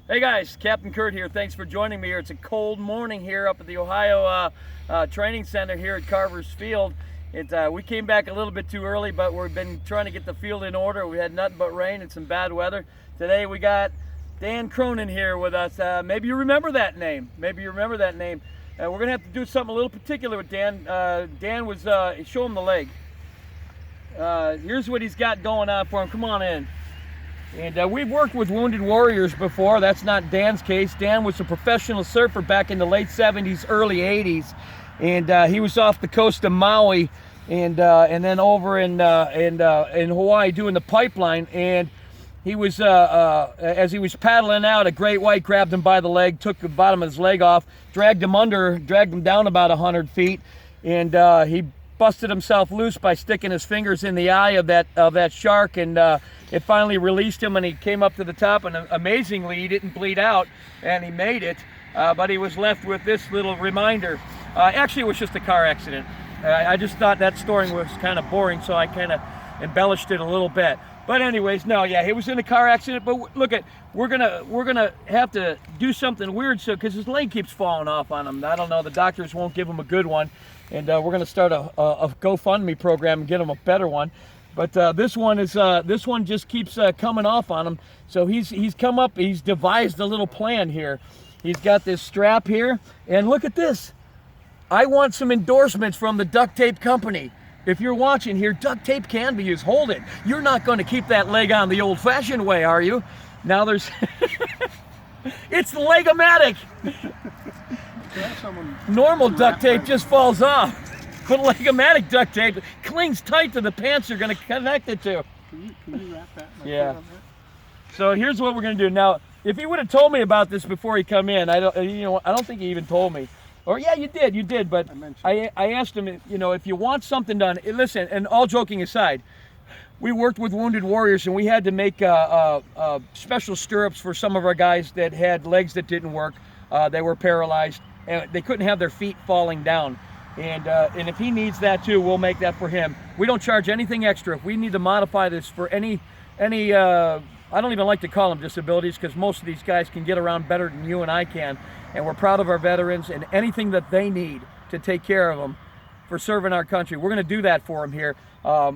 Hey guys, Captain Kurt here. Thanks for joining me here. It's a cold morning here up at the Ohio Training Center here at Carver's Field. We came back a little bit too early, but we've been trying to get the field in order. We had nothing but rain and some bad weather. Today we got Dan Cronin here with us. Maybe you remember that name. We're gonna have to do something a little particular with Dan. Dan was, show him the leg. Here's what he's got going on for him. Come on in. And we've worked with wounded warriors before. That's not Dan's case. Dan was a professional surfer back in the late 70s, early 80s. And he was off the coast of Maui and then over in Hawaii doing the pipeline. And he was, as he was paddling out, a great white grabbed him by the leg, took the bottom of his leg off, dragged him down about 100 feet. And he busted himself loose by sticking his fingers in the eye of that shark, and it finally released him, and he came up to the top, and amazingly he didn't bleed out and he made it, but he was left with this little reminder. Actually, it was just a car accident. I just thought that story was kind of boring, so I kind of embellished it a little bit. But anyways, no, yeah, he was in a car accident. But look, we're gonna have to do something weird, so because his leg keeps falling off on him. I don't know. The doctors won't give him a good one, and we're gonna start a GoFundMe program and get him a better one. But this one just keeps coming off on him. So he's come up. He's devised a little plan here. He's got this strap here, and look at this. I want some endorsements from the duct tape company. If you're watching here, duct tape can be used. Hold it. You're not going to keep that leg on the old-fashioned way, are you? Now there's... It's the Leg-O-Matic. Normal duct tape just falls off. But Leg-O-Matic duct tape clings tight to the pants you're going to connect it to. Can you wrap that? Yeah. So here's what we're going to do. Now, if he would have told me about this before he come in, I don't think he even told me. Or yeah, you did, but I asked him, if you want something done, listen, and all joking aside, we worked with wounded warriors and we had to make special stirrups for some of our guys that had legs that didn't work. They were paralyzed and they couldn't have their feet falling down. And if he needs that too, we'll make that for him. We don't charge anything extra. If we need to modify this for any I don't even like to call them disabilities, because most of these guys can get around better than you and I can. And we're proud of our veterans, and anything that they need to take care of them for serving our country, we're going to do that for them here.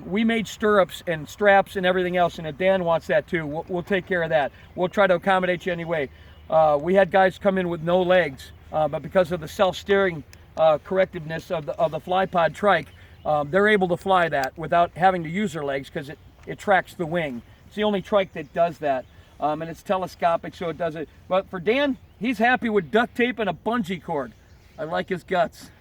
We made stirrups and straps and everything else, and if Dan wants that too, we'll take care of that. We'll try to accommodate you anyway. We had guys come in with no legs, but because of the self-steering correctiveness of the FlyPod trike, they're able to fly that without having to use their legs, because it tracks the wing. It's the only trike that does that, and it's telescopic, so it does it. But for Dan, he's happy with duct tape and a bungee cord. I like his guts.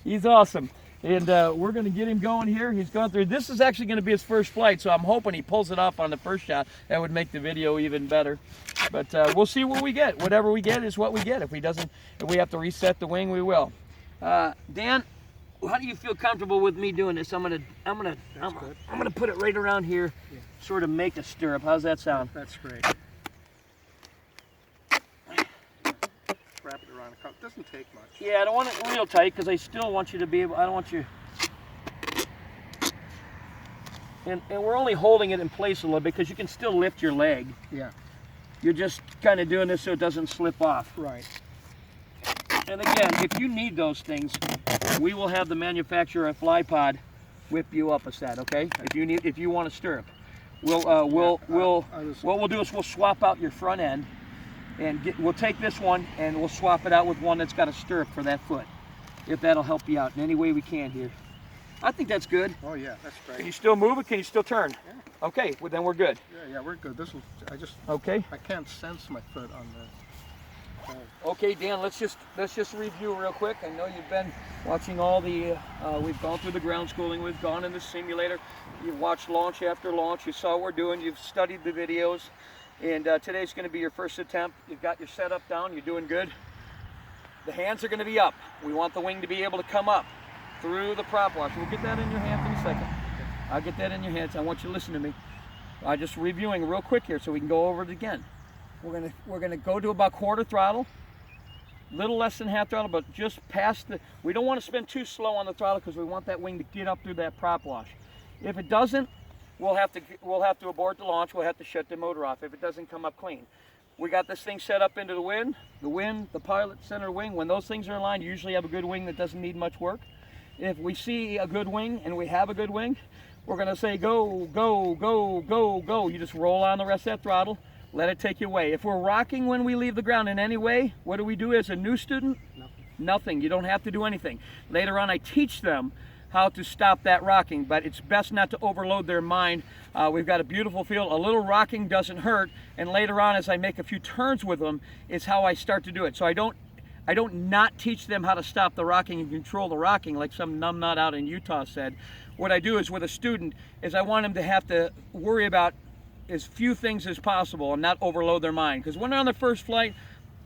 He's awesome. And we're going to get him going here. He's going through. This is actually going to be his first flight, so I'm hoping he pulls it off on the first shot. That would make the video even better. But we'll see what we get. Whatever we get is what we get. If we have to reset the wing, we will. Dan, how do you feel comfortable with me doing this? I'm gonna put it right around here, yeah. Sort of make a stirrup. How's that sound? That's great. Wrap it around. It doesn't take much. Yeah, I don't want it real tight, because I still want you to be able. I don't want you. And we're only holding it in place a little bit because you can still lift your leg. Yeah. You're just kind of doing this so it doesn't slip off. Right. And again, if you need those things, we will have the manufacturer at FlyPod whip you up a set, okay? If you want a stirrup, what we'll do is we'll swap out your front end, and we'll take this one and we'll swap it out with one that's got a stirrup for that foot, if that'll help you out in any way we can here. I think that's good. Oh yeah, that's great. Can you still move it? Can you still turn? Yeah. Okay, well then we're good. Yeah, we're good. Okay. I can't sense my foot on the. Okay, Dan, let's just review real quick. I know you've been watching all the, we've gone through the ground schooling, we've gone in the simulator, you've watched launch after launch, you saw what we're doing, you've studied the videos, and today's going to be your first attempt. You've got your setup down, you're doing good. The hands are going to be up. We want the wing to be able to come up through the prop wash. We'll get that in your hands in a second. I'll get that in your hands. I want you to listen to me. I'm just reviewing real quick here so we can go over it again. We're gonna go to about quarter throttle, little less than half throttle, but just past the. We don't want to spin too slow on the throttle because we want that wing to get up through that prop wash. If it doesn't, we'll have to abort the launch. We'll have to shut the motor off if it doesn't come up clean. We got this thing set up into the wind, the pilot, center wing. When those things are in line, you usually have a good wing that doesn't need much work. If we see a good wing and we have a good wing, we're gonna say go, go, go, go, go. You just roll on the rest of that throttle, let it take you away. If we're rocking when we leave the ground in any way, what do we do as a new student? Nothing. You don't have to do anything. Later on, I teach them how to stop that rocking, but it's best not to overload their mind. We've got a beautiful field. A little rocking doesn't hurt, and later on, as I make a few turns with them, is how I start to do it. So I don't not teach them how to stop the rocking and control the rocking like some numbnut out in Utah said. What I do is with a student is I want them to have to worry about as few things as possible and not overload their mind. Because when they're on their first flight,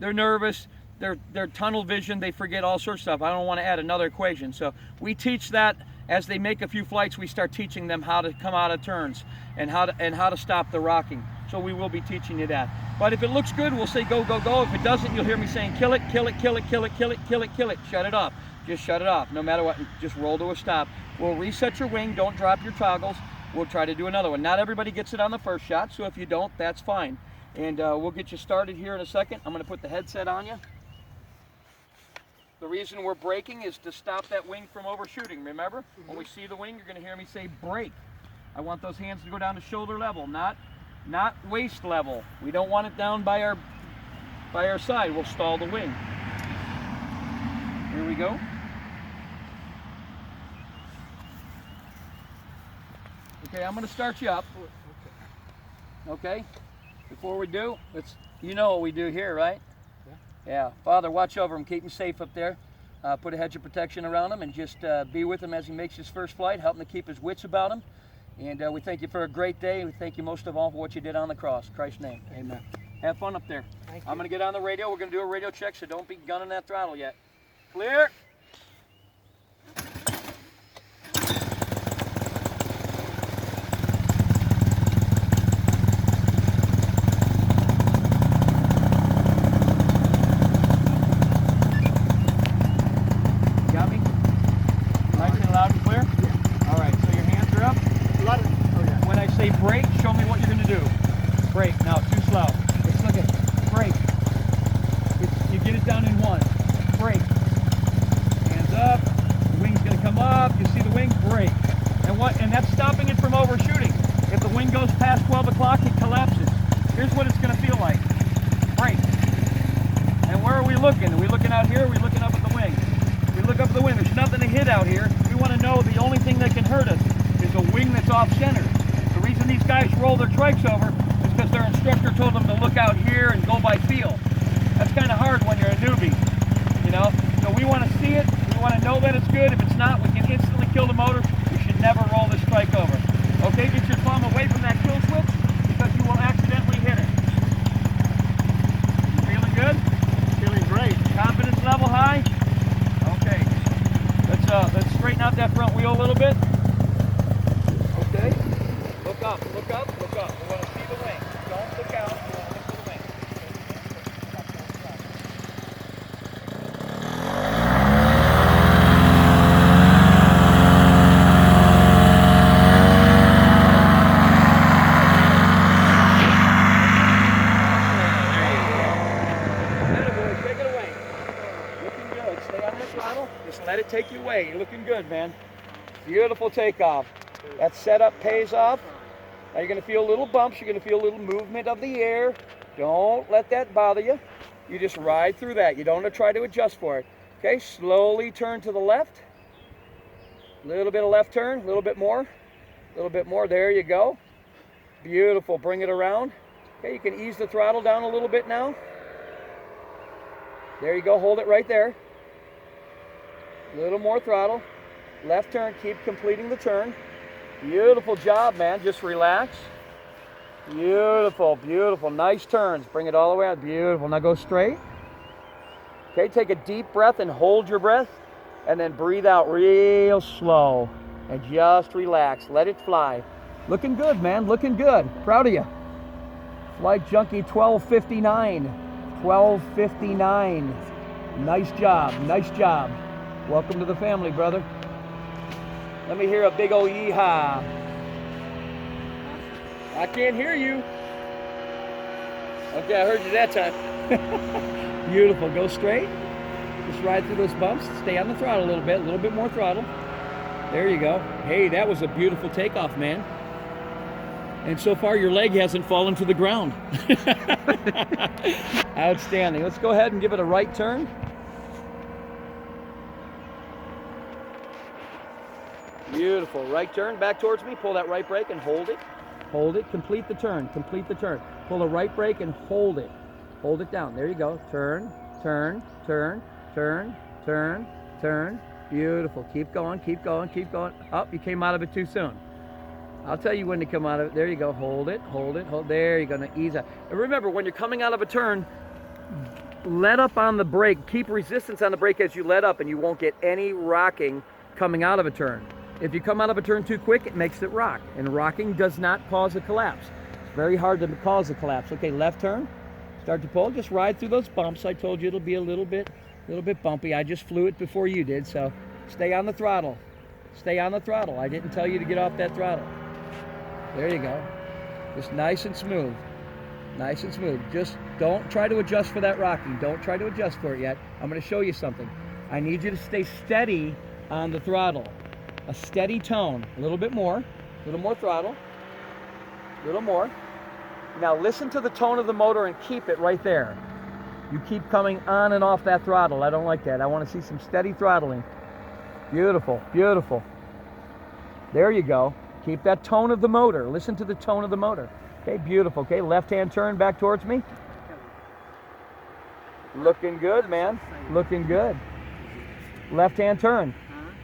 they're nervous, they're tunnel vision, they forget all sorts of stuff. I don't want to add another equation. So we teach that as they make a few flights. We start teaching them how to come out of turns and how to stop the rocking. So we will be teaching you that. But if it looks good, we'll say go, go, go. If it doesn't, you'll hear me saying kill it, kill it, kill it, kill it, kill it, kill it, kill it. Shut it off. Just shut it off. No matter what, just roll to a stop. We'll reset your wing. Don't drop your toggles. We'll try to do another one. Not everybody gets it on the first shot, so if you don't, that's fine. And we'll get you started here in a second. I'm going to put the headset on you. The reason we're braking is to stop that wing from overshooting. Remember, when we see the wing, you're going to hear me say brake. I want those hands to go down to shoulder level, not waist level. We don't want it down by our side. We'll stall the wing. Here we go. Okay, I'm going to start you up. Okay. Before we do, you know what we do here, right? Yeah. Father, watch over him, keep him safe up there. Put a hedge of protection around him and just be with him as he makes his first flight. Help him to keep his wits about him. And we thank you for a great day. We thank you most of all for what you did on the cross. In Christ's name, amen. Have fun up there. I'm going to get on the radio. We're going to do a radio check, so don't be gunning that throttle yet. Clear. Brake, show me what you're going to do. Brake, now too slow. Let's look at brake. You get it down in one. Brake. Hands up. The wing's going to come up. You see the wing? Brake. And that's stopping it from overshooting. If the wing goes past 12 o'clock, it collapses. Here's what it's going to feel like. Brake. And where are we looking? Are we looking out here? Or are we looking up at the wing? We look up at the wing. There's nothing to hit out here. We want to know the only thing that can hurt us is a wing that's off center. The reason these guys roll their trikes over is because their instructor told them to look out here and go by feel. That's kind of hard when you're a newbie, you know? So we want to see it, we want to know that it's good. If it's not, we can instantly kill the motor. You should never roll this trike over. Okay, get your thumb away from that kill switch because you will accidentally hit it. You feeling good? Feeling great. Confidence level high? Okay. Let's straighten out that front wheel a little bit. Okay. Look up, look up, look up. We want to see the wing. Don't look out. We want to look for the wing. Take it away. Looking good. Stay on that throttle. Just let it take you away. You're looking good, man. Beautiful takeoff. That setup pays off. Now you're going to feel little bumps. You're going to feel a little movement of the air. Don't let that bother you. You just ride through that. You don't want to try to adjust for it. Okay, slowly turn to the left. A little bit of left turn, a little bit more. A little bit more. There you go. Beautiful. Bring it around. Okay, you can ease the throttle down a little bit now. There you go. Hold it right there. A little more throttle. Left turn. Keep completing the turn. Beautiful job, man. Just relax. Beautiful, beautiful. Nice turns. Bring it all the way out. Beautiful. Now go straight. Okay, take a deep breath and hold your breath. And then breathe out real slow. And just relax. Let it fly. Looking good, man. Looking good. Proud of you. Flight Junkie 1259. 1259. Nice job. Nice job. Welcome to the family, brother. Let me hear a big old yeehaw. I can't hear you. Okay, I heard you that time. Beautiful. Go straight. Just ride through those bumps. Stay on the throttle a little bit more throttle. There you go. Hey, that was a beautiful takeoff, man. And so far, your leg hasn't fallen to the ground. Outstanding. Let's go ahead and give it a right turn. Beautiful. Right turn, back towards me. Pull that right brake and hold it. Hold it. Complete the turn. Complete the turn. Pull the right brake and hold it. Hold it down. There you go. Turn, turn, turn, turn, turn, turn. Beautiful. Keep going, keep going, keep going. Oh, you came out of it too soon. I'll tell you when to come out of it. There you go. Hold it, hold it, hold. There you go. Now ease out. And remember, when you're coming out of a turn, let up on the brake. Keep resistance on the brake as you let up, and you won't get any rocking coming out of a turn. If you come out of a turn too quick, it makes it rock. And rocking does not cause a collapse. It's very hard to cause a collapse. Okay, left turn. Start to pull. Just ride through those bumps. I told you it'll be a little bit bumpy. I just flew it before you did, so stay on the throttle. Stay on the throttle. I didn't tell you to get off that throttle. There you go. Just nice and smooth. Nice and smooth. Just don't try to adjust for that rocking. Don't try to adjust for it yet. I'm going to show you something. I need you to stay steady on the throttle. A steady tone. A little bit more. A little more throttle. A little more. Now listen to the tone of the motor and keep it right there. You keep coming on and off that throttle. I don't like that. I want to see some steady throttling. Beautiful, beautiful. There you go. Keep that tone of the motor. Listen to the tone of the motor. Okay, beautiful. Okay, left-hand turn back towards me. Looking good, man. Looking good. Left-hand turn.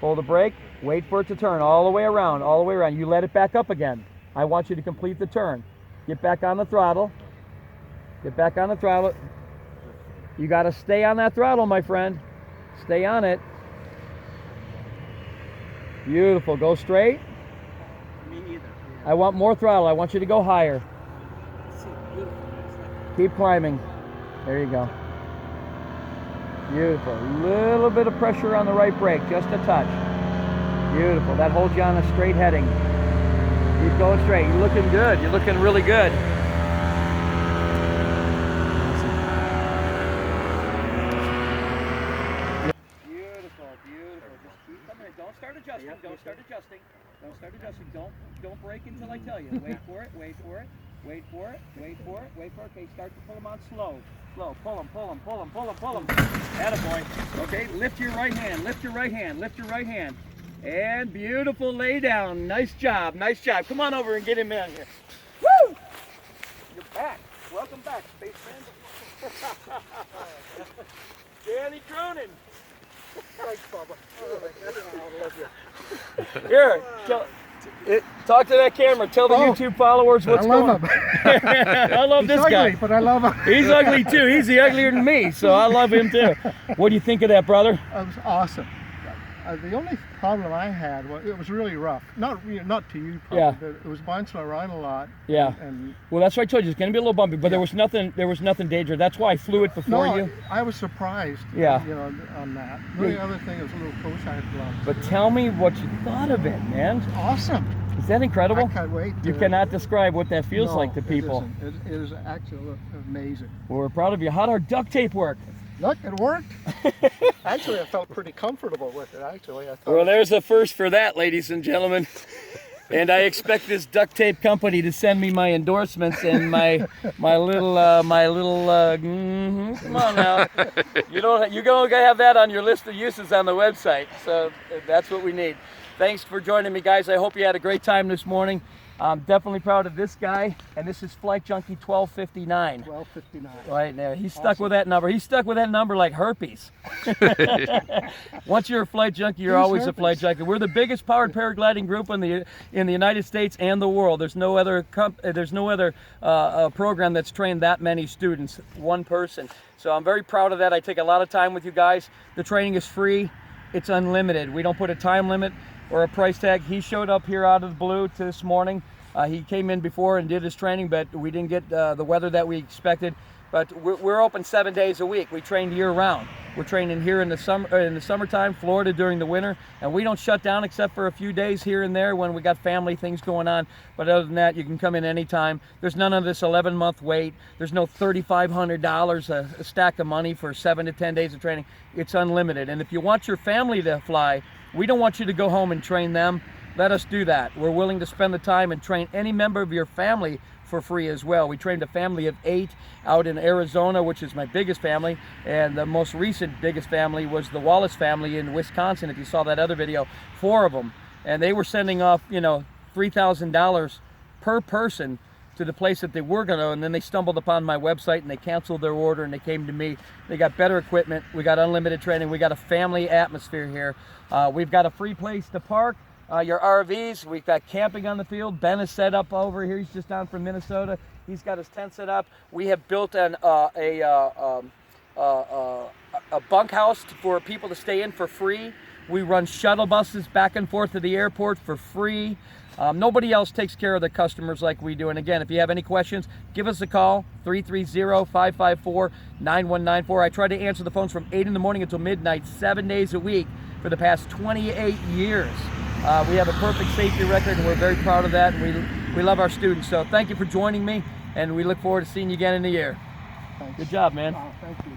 Pull the brake. Wait for it to turn all the way around, all the way around. You let it back up again. I want you to complete the turn. Get back on the throttle. Get back on the throttle. You got to stay on that throttle, my friend. Stay on it. Beautiful. Go straight. Me neither. I want more throttle. I want you to go higher. Keep climbing. There you go. Beautiful. Little bit of pressure on the right brake, just a touch. Beautiful. That holds you on a straight heading. Keep going straight. You're looking good. You're looking really good. Beautiful, beautiful. Just keep coming in. Don't start adjusting. Don't start adjusting. Don't start adjusting. Don't brake until I tell you. Wait for it. Wait for it. Wait for it. Wait for it. Wait for it. Okay, start to pull them on slow. Slow. Pull them. Pull them. Pull them. Pull them. Pull them. Attaboy. Okay, lift your right hand. Lift your right hand. Lift your right hand. And beautiful lay down. Nice job. Nice job. Come on over and get him in here. Woo! You're back. Welcome back, spaceman. Danny Cronin. Thanks, Bubba. I love you. Here, talk to that camera. Tell the YouTube followers what's going on. I love this guy. He's ugly, but I love him. He's ugly too. He's uglier than me, so I love him too. What do you think of that, brother? It was awesome. The only problem I had was it was really rough. Not to you, probably. Yeah. But it was bouncing around a lot. Yeah. And well, that's what I told you. It's going to be a little bumpy, but there was nothing dangerous. That's why I flew it before you. I was surprised. Yeah. You know, on that. The only other thing was a little co-side glove. But tell me what you thought of it, man. It's awesome. Is that incredible? I can't wait. You cannot describe what that feels like to people. It is actually amazing. Well, we're proud of you. How'd our duct tape work? Look, it worked. Actually, I felt pretty comfortable with it, actually. I thought Well, there's a first for that, ladies and gentlemen. And I expect this duct tape company to send me my endorsements and my little come on now. You're going to have that on your list of uses on the website. So that's what we need. Thanks for joining me, guys. I hope you had a great time this morning. I'm definitely proud of this guy, and this is Flight Junkie 1259. 1259. Right there. He's stuck with that number. He's stuck with that number like herpes. Once you're a flight junkie, you're always a flight junkie. We're the biggest powered paragliding group in the United States and the world. There's no other program that's trained that many students, one person. So I'm very proud of that. I take a lot of time with you guys. The training is free. It's unlimited. We don't put a time limit or a price tag. He showed up here out of the blue this morning. He came in before and did his training, but we didn't get the weather that we expected. But we're open 7 days a week. We train year round. We're training here in the summertime, Florida during the winter, and we don't shut down except for a few days here and there when we got family things going on. But other than that, you can come in anytime. There's none of this 11-month wait. There's no $3,500 a stack of money for 7 to 10 days of training. It's unlimited. And if you want your family to fly, we don't want you to go home and train them. Let us do that. We're willing to spend the time and train any member of your family for free as well. We trained a family of 8 out in Arizona, which is my biggest family, and the most recent biggest family was the Wallace family in Wisconsin. If you saw that other video, 4 of them, and they were sending off, you know, $3,000 per person to the place that they were going to, and then they stumbled upon my website and they canceled their order and they came to me. They got better equipment, we got unlimited training, we got a family atmosphere here. We've got a free place to park your RVs. We've got camping on the field. Ben is set up over here. He's just down from Minnesota. He's got his tent set up. We have built a bunkhouse for people to stay in for free. We run shuttle buses back and forth to the airport for free. Nobody else takes care of the customers like we do. And again, if you have any questions, give us a call, 330-554-9194. I try to answer the phones from 8 in the morning until midnight, 7 days a week for the past 28 years. We have a perfect safety record, and we're very proud of that, and we love our students. So thank you for joining me, and we look forward to seeing you again in the year. Thanks. Good job, man. Thank you.